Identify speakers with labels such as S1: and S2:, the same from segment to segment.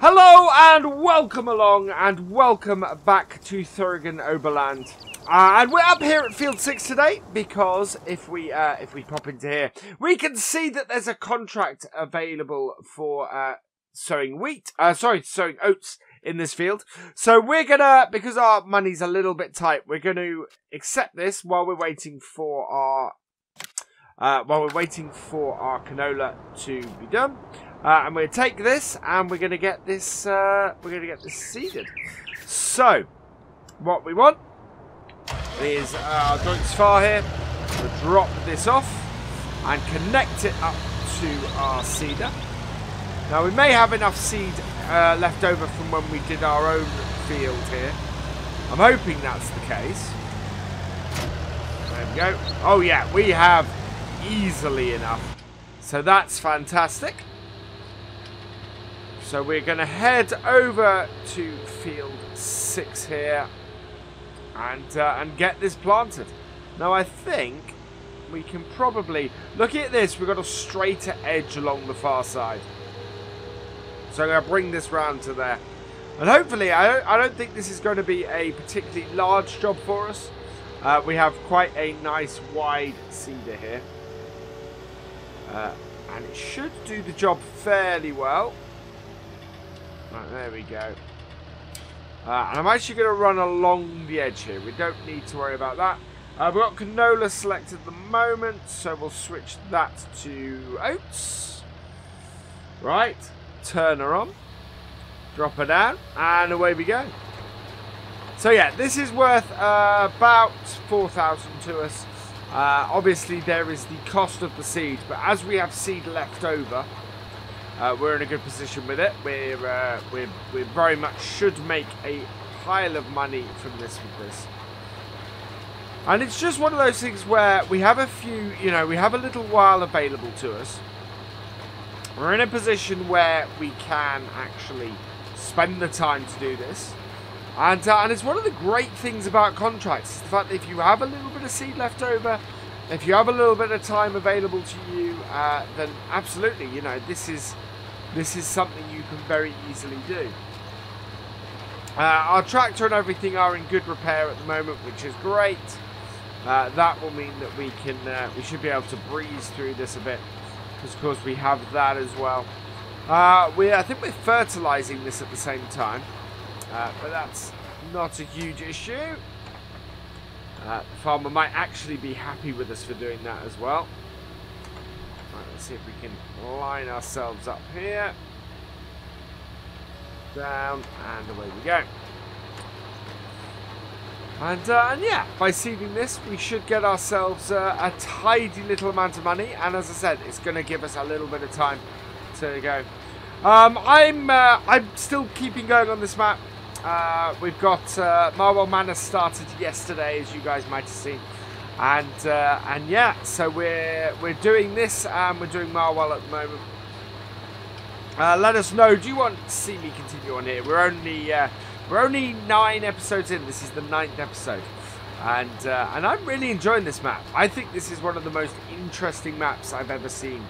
S1: Hello and welcome along and welcome back to Thuringian Oberland. And we're up here at Field 6 today because if we pop into here, we can see that there's a contract available for sowing oats in this field. So we're gonna, because our money's a little bit tight, we're going to accept this while we're waiting for our canola to be done. And we're going to take this and we're going to get this seeded. So what we want is our joints far here. We'll drop this off and connect it up to our seeder. Now we may have enough seed left over from when we did our own field here. I'm hoping that's the case. There we go. Oh yeah, we have easily enough. So that's fantastic. So we're going to head over to Field 6 here and get this planted. Now I think we can probably, looking at this, we've got a straighter edge along the far side. So I'm going to bring this round to there. And hopefully, I don't think this is going to be a particularly large job for us. We have quite a nice wide seeder here. And it should do the job fairly well. Right, there we go. And I'm actually going to run along the edge here. We don't need to worry about that. We've got canola selected at the moment, so we'll switch that to oats. Right, turn her on, drop her down, and away we go. So yeah, this is worth about 4,000 to us. Obviously there is the cost of the seed, but as we have seed left over, we're in a good position with it. We very much should make a pile of money from this with this. And it's just one of those things where we have a few, we have a little while available to us. We're in a position where we can actually spend the time to do this. And it's one of the great things about contracts, is the fact that if you have a little bit of seed left over, if you have a little bit of time available to you, then absolutely, this is something you can very easily do. Our tractor and everything are in good repair at the moment, which is great. That will mean that we should be able to breeze through this a bit, because of course we have that as well. I think we're fertilizing this at the same time, but that's not a huge issue. The farmer might actually be happy with us for doing that as well. Right, let's see if we can line ourselves up here. Down, and away we go. And yeah, by seeding this, we should get ourselves a tidy little amount of money. And as I said, it's going to give us a little bit of time to go. I'm still keeping going on this map. We've got Marwell Manor started yesterday, as you guys might have seen. And yeah, so we're doing this, and we're doing Marwell at the moment. Let us know. Do you want to see me continue on here? We're only 9 episodes in. This is the 9th episode, and I'm really enjoying this map. I think this is one of the most interesting maps I've ever seen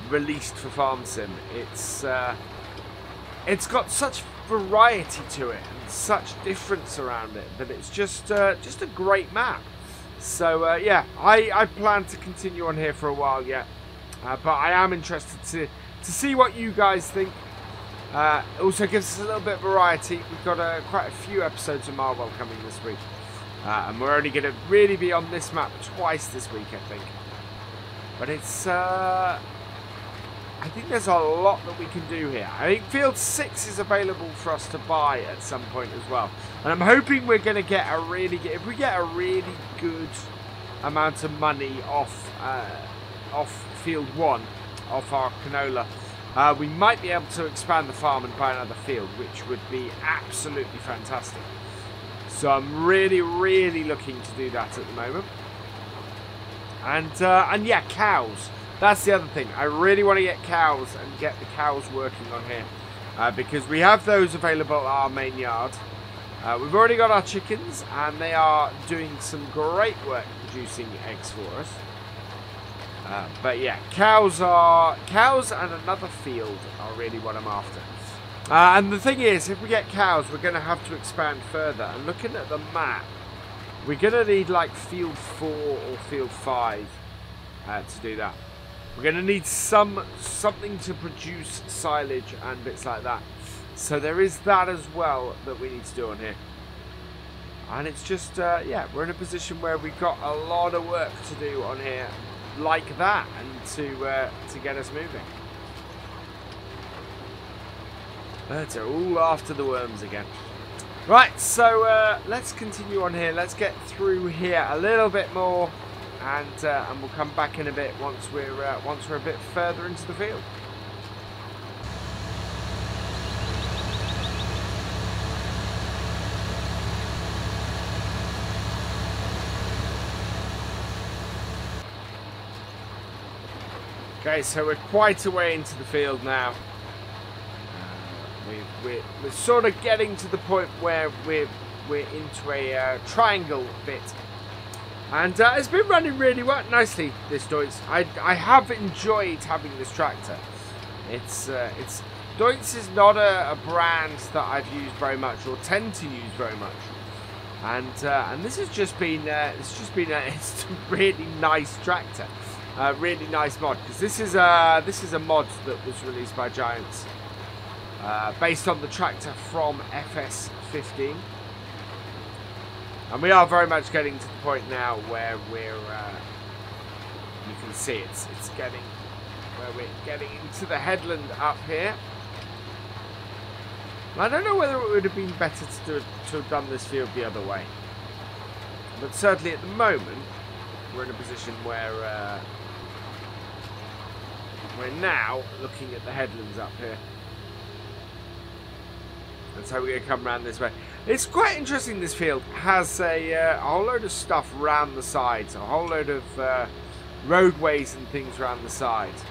S1: released for Farm Sim. It's got such variety to it and such difference around it that it's just a great map. So yeah, I plan to continue on here for a while yet, but I am interested to see what you guys think. It also gives us a little bit of variety. We've got quite a few episodes of Marwell coming this week, and we're only going to really be on this map twice this week, I think. But it's I think there's a lot that we can do here. I think Field 6 is available for us to buy at some point as well. And I'm hoping we're going to get if we get a really good amount of money off Field 1, off our canola, we might be able to expand the farm and buy another field, which would be absolutely fantastic. So I'm really, really looking to do that at the moment. And yeah, cows. That's the other thing. I really want to get cows and get the cows working on here, because we have those available at our main yard. We've already got our chickens, and they are doing some great work producing eggs for us. But yeah, cows and another field are really what I'm after. And the thing is, if we get cows, we're going to have to expand further. And looking at the map, we're going to need like field 4 or field 5 to do that. We're going to need something to produce silage and bits like that. So there is that as well that we need to do on here. And it's just, yeah, we're in a position where we've got a lot of work to do on here like that, and to get us moving. Birds are all after the worms again. Right, so let's continue on here. Let's get through here a little bit more, and we'll come back in a bit once we're a bit further into the field. Okay, so we're quite a way into the field now. We're sort of getting to the point where we're into a triangle bit, and it's been running really nicely, this Deutz. I have enjoyed having this tractor. It's Deutz is not a brand that I've used very much or tend to use very much, and this has just been it's a really nice tractor. Really nice mod, because this is a mod that was released by Giants, based on the tractor from FS15, and we are very much getting to the point now where we're you can see it's getting where we're getting into the headland up here. And I don't know whether it would have been better to have done this field the other way, but certainly at the moment we're in a position where we're now looking at the headlands up here. And so we're going to come around this way. It's quite interesting, this field has a whole load of stuff around the sides, a whole load of roadways and things around the sides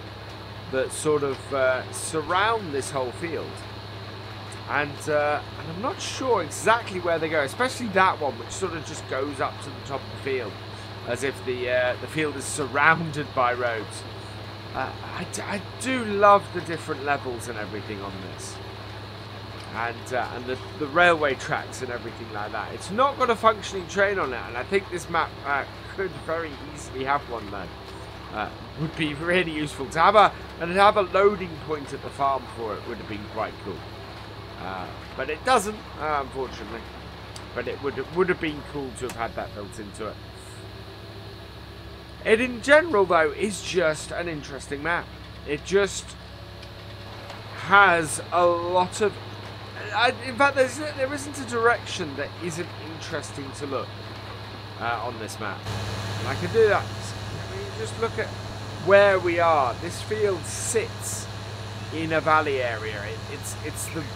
S1: that sort of surround this whole field. And I'm not sure exactly where they go, especially that one, which sort of just goes up to the top of the field, as if the field is surrounded by roads. I do love the different levels and everything on this, and the railway tracks and everything like that. It's not got a functioning train on it, and I think this map could very easily have one though. Would be really useful to have a loading point at the farm for it. Would have been quite cool, but it doesn't, unfortunately. But it would have been cool to have had that built into it. It, in general, though, is just an interesting map. It just has a lot of... in fact, there isn't a direction that isn't interesting to look on this map. And I can do that. I mean, just look at where we are. This field sits in a valley area.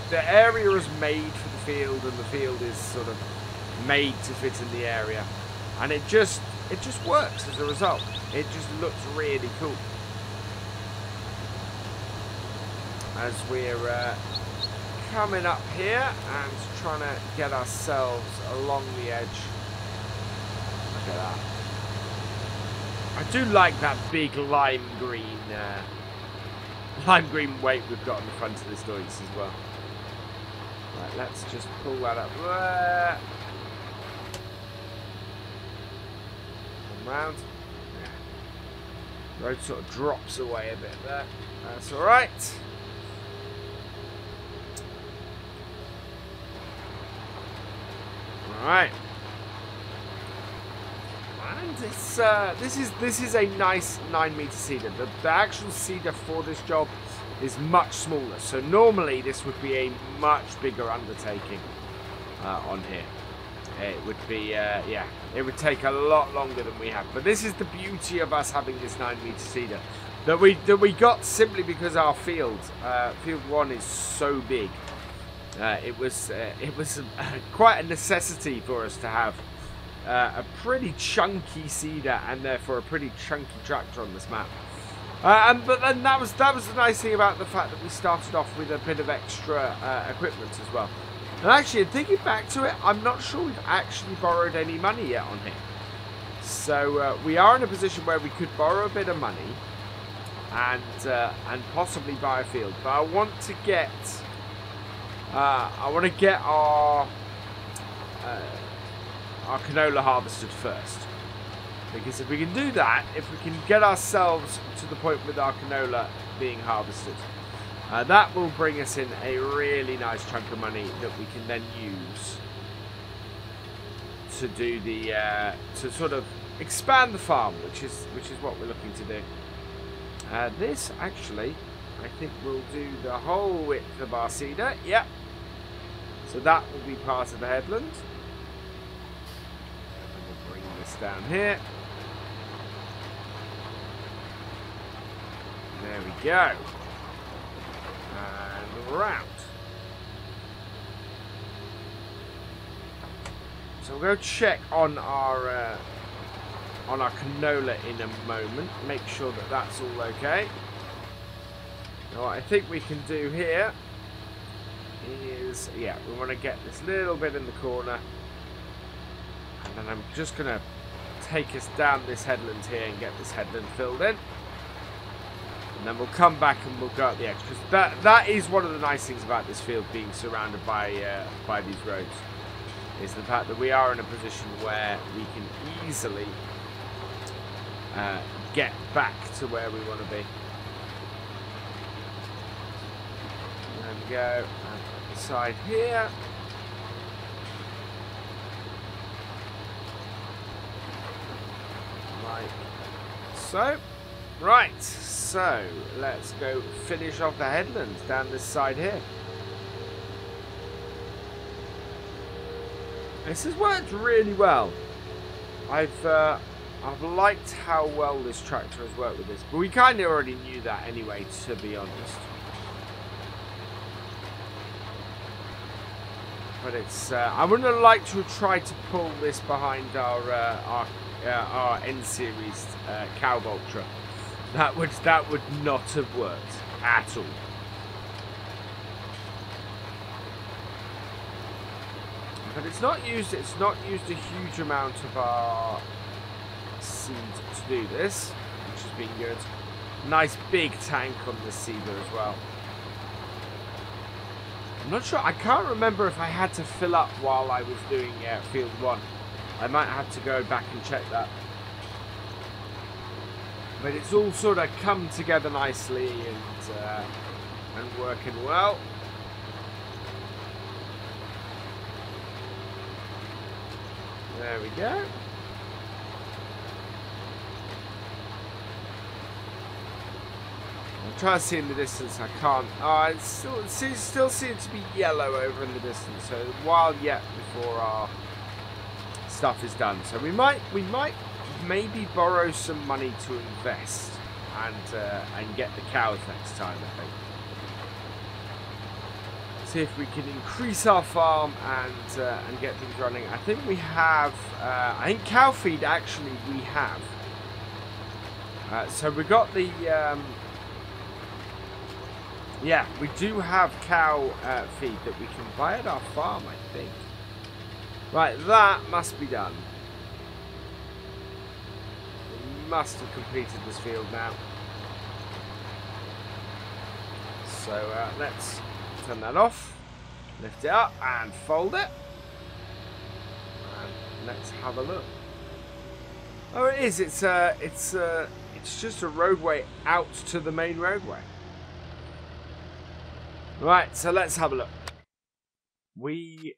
S1: The area is made for the field, and the field is sort of made to fit in the area. And it just works as a result. It just looks really cool. As we're coming up here and trying to get ourselves along the edge. Look at that. I do like that big lime green weight we've got on the front of this Deutz as well. Right, let's just pull that up there. Round. Yeah. Road sort of drops away a bit there. That's alright. Alright. And this is a nice 9-meter seeder. The actual seeder for this job is much smaller. So normally this would be a much bigger undertaking on here. It would be, yeah, it would take a lot longer than we have. But this is the beauty of us having this 9-meter seeder that we got simply because our field 1 is so big. It was quite a necessity for us to have a pretty chunky seeder and therefore a pretty chunky tractor on this map. But then that was the nice thing about the fact that we started off with a bit of extra equipment as well. And actually, thinking back to it, I'm not sure we've actually borrowed any money yet on here. So we are in a position where we could borrow a bit of money and possibly buy a field. But I want to get I want to get our canola harvested first. Because if we can do that, if we can get ourselves to the point with our canola being harvested, that will bring us in a really nice chunk of money that we can then use to do the to sort of expand the farm, which is what we're looking to do. This actually, I think we'll do the whole width of our cedar. Yep. So that will be part of the headland. And we'll bring this down here. There we go. And round. So we'll go check on our canola in a moment. Make sure that that's all okay. Now what I think we can do here is, yeah, we want to get this little bit in the corner. And then I'm just going to take us down this headland here and get this headland filled in. And then we'll come back and we'll go up the edge. Because that is one of the nice things about this field being surrounded by these roads. Is the fact that we are in a position where we can easily get back to where we want to be. There we go. And the side here. Like so. Right. So let's go finish off the headland down this side here. This has worked really well. I've liked how well this tractor has worked with this, but we kind of already knew that anyway, to be honest. But it's I would have liked to have tried to pull this behind our N series cow vulture. That would not have worked at all. But it's not used a huge amount of our seed to do this, which has been good. Nice big tank on the seeder as well. I'm not sure, I can't remember if I had to fill up while I was doing field 1. I might have to go back and check that. But it's all sort of come together nicely and working well. There we go. I'm trying to see in the distance. I can't. Oh, it still seems to be yellow over in the distance. So a while yet before our stuff is done. So we might maybe borrow some money to invest and get the cows next time, I think. See if we can increase our farm and get things running. I think we have. I think cow feed actually we have. So we got the. Yeah, we do have cow feed that we can buy at our farm, I think. Right, that must be done. We must have completed this field now. So let's turn that off, lift it up and fold it. And let's have a look. Oh, it is. It's just a roadway out to the main roadway. Right, so let's have a look. We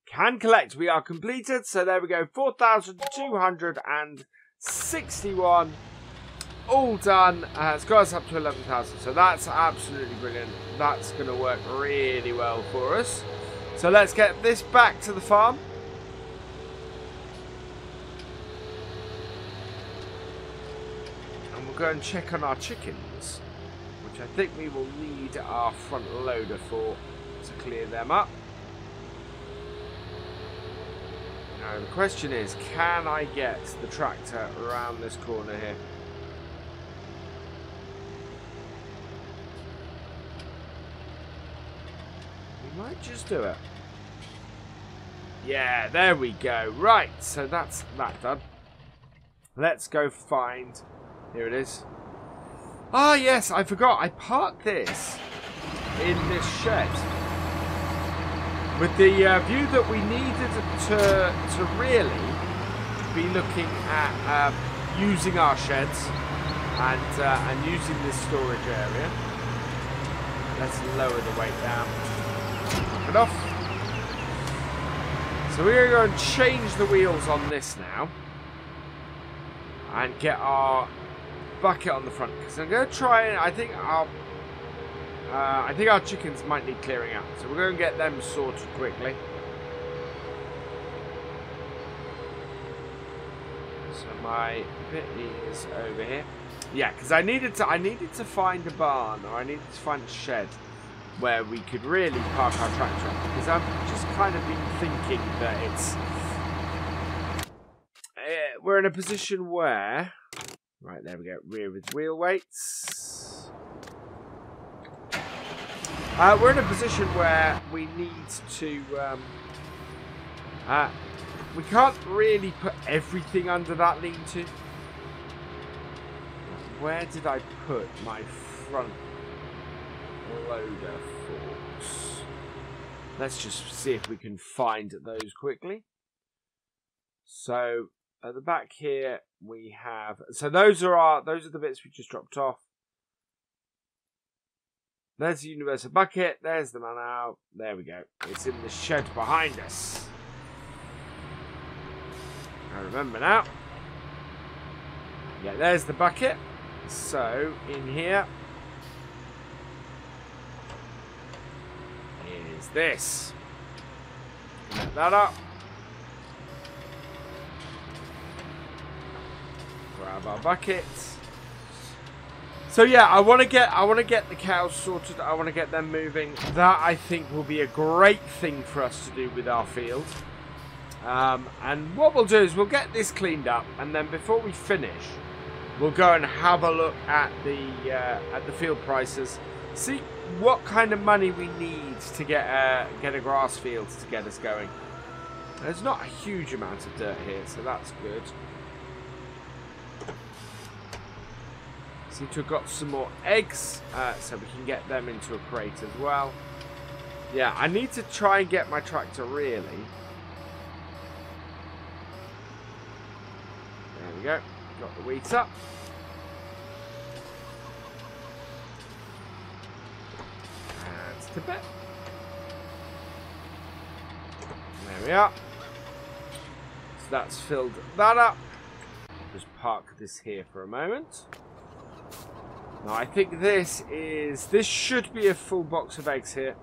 S1: can collect. We are completed. So there we go. 4,261. All done. It's got us up to 11,000. So that's absolutely brilliant. That's going to work really well for us. So let's get this back to the farm. And we'll go and check on our chickens, which I think we will need our front loader for to clear them up. Now the question is, can I get the tractor around this corner here? We might just do it. Yeah, there we go. Right, so that's that done. Let's go find... Here it is. Ah, yes, I forgot. I parked this in this shed. with the view that we needed to really be looking at using our sheds and using this storage area. Let's lower the weight down. Knock it off. So we're going to change the wheels on this now and get our bucket on the front, because I'm going to try and I think our chickens might need clearing out, so we're going to get them sorted quickly. So my bit is over here. Yeah, because I needed to find a barn, or I needed to find a shed where we could really park our tractor, because I've just kind of been thinking that it's we're in a position where, right, there we go, rear with wheel weights. We're in a position where we need to we can't really put everything under that lean-to. Where did I put my front loader forks? Let's just see if we can find those quickly. So at the back here we have, so those are the bits we just dropped off. There's the universal bucket, there's the man out, there we go. It's in the shed behind us. I remember now. Yeah, there's the bucket. So, in here is this. Get that up. Grab our bucket. So yeah, I want to get the cows sorted. I want to get them moving. That I think will be a great thing for us to do with our field. And what we'll do is we'll get this cleaned up, and then before we finish, we'll go and have a look at the field prices, see what kind of money we need to get a grass field to get us going. There's not a huge amount of dirt here, so that's good. Seem to have got some more eggs, so we can get them into a crate as well. Yeah, I need to try and get my tractor really. There we go. Got the wheat up. And tip it. There we are. So that's filled that up. Just park this here for a moment. Now I think this should be a full box of eggs here.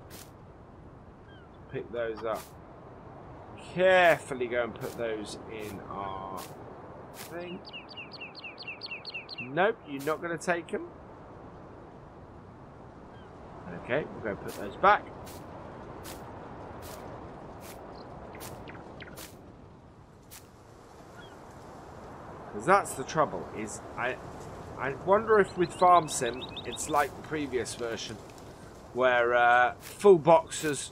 S1: Pick those up. Carefully go and put those in our thing. Nope, you're not going to take them. Okay, we'll go put those back. Because that's the trouble, is I wonder if with Farm Sim it's like the previous version, where full boxes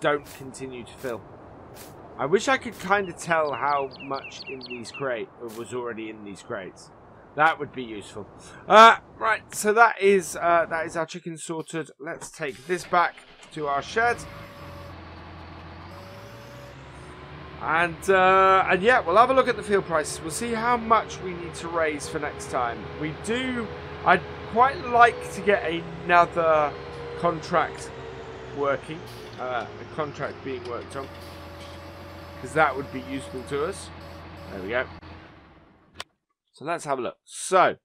S1: don't continue to fill. I wish I could kind of tell how much in these crates was already in these crates. That would be useful. Right, so that is our chicken sorted. Let's take this back to our shed. And yeah, we'll have a look at the field prices. We'll see how much we need to raise for next time. I'd quite like to get another contract working, a contract being worked on, because that would be useful to us. There we go. So let's have a look. So,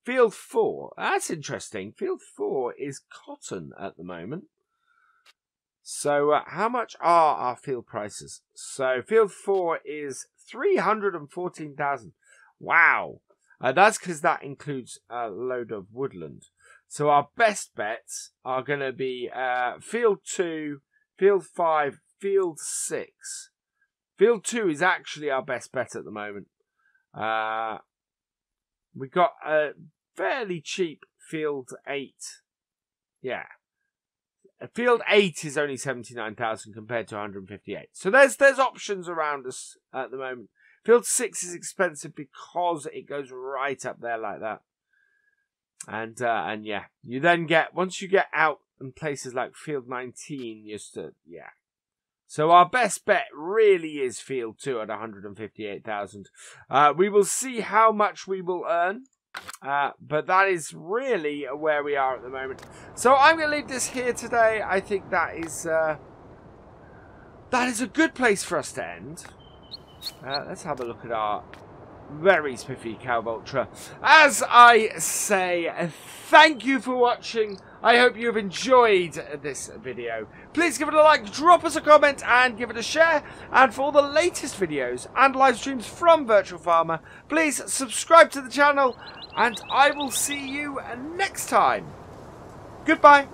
S1: field 4. That's interesting. Field 4 is cotton at the moment. So, how much are our field prices? So, field 4 is 314,000. Wow. That's because that includes a load of woodland. So, our best bets are going to be field 2, field 5, field 6. Field 2 is actually our best bet at the moment. We got a fairly cheap field 8. Yeah. Field 8 is only 79,000 compared to 158. So there's options around us at the moment. Field 6 is expensive because it goes right up there like that. And yeah, you then get, once you get out and places like Field 19 used to, yeah. So our best bet really is Field 2 at 158,000. We will see how much we will earn. But that is really where we are at the moment. So I'm going to leave this here today. I think that is a good place for us to end. Let's have a look at our very spiffy Cow Vulture. As I say, thank you for watching. I hope you've enjoyed this video. Please give it a like, drop us a comment, and give it a share. And for all the latest videos and live streams from Virtual Farmer, please subscribe to the channel, and I will see you next time. Goodbye.